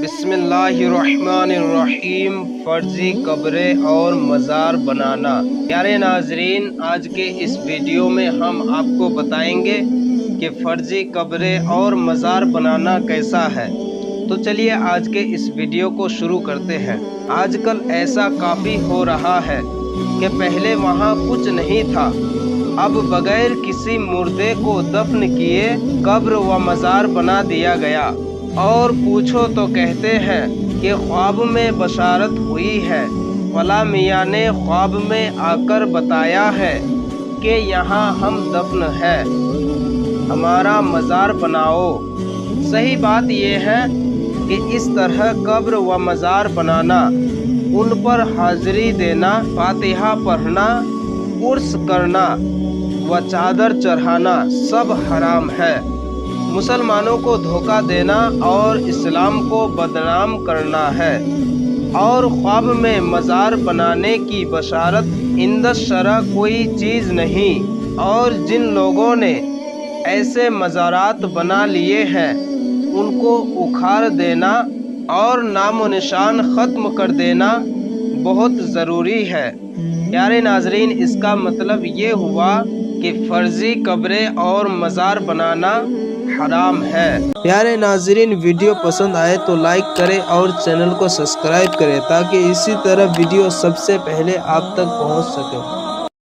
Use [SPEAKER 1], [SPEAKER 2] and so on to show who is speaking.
[SPEAKER 1] بسم اللہ الرحمن الرحیم۔ فرضی قبریں اور مزار بنانا۔ پیارے ناظرین، آج کے اس ویڈیو میں ہم آپ کو بتائیں گے کہ فرضی قبریں اور مزار بنانا کیسا ہے۔ تو چلیے آج کے اس ویڈیو کو شروع کرتے ہیں۔ آج کل ایسا کافی ہو رہا ہے کہ پہلے وہاں کچھ نہیں تھا، اب بغیر کسی مردے کو دفن کیے قبر و مزار بنا دیا گیا، اور پوچھو تو کہتے ہیں کہ خواب میں بشارت ہوئی ہے، فلاں میاں نے خواب میں آ کر بتایا ہے کہ یہاں ہم دفن ہیں، ہمارا مزار بناؤ۔ صحیح بات یہ ہے کہ اس طرح قبر و مزار بنانا، ان پر حاضری دینا، فاتحہ پڑھنا، عرس کرنا و چادر چڑھانا سب حرام ہے۔ مسلمانوں کو دھوکہ دینا اور اسلام کو بدنام کرنا ہے، اور خواب میں مزار بنانے کی بشارت عند الشرع کوئی چیز نہیں، اور جن لوگوں نے ایسے مزارات بنا لیے ہیں ان کو اکھاڑ دینا اور نام و نشان ختم کر دینا بہت ضروری ہے۔ پیارے ناظرین، اس کا مطلب یہ ہوا کہ فرضی قبریں اور مزار بنانا حرام ہے۔ پیارے ناظرین، ویڈیو پسند آئے تو لائک کریں اور چینل کو سبسکرائب کریں تاکہ اسی طرح ویڈیو سب سے پہلے آپ تک پہنچ سکے۔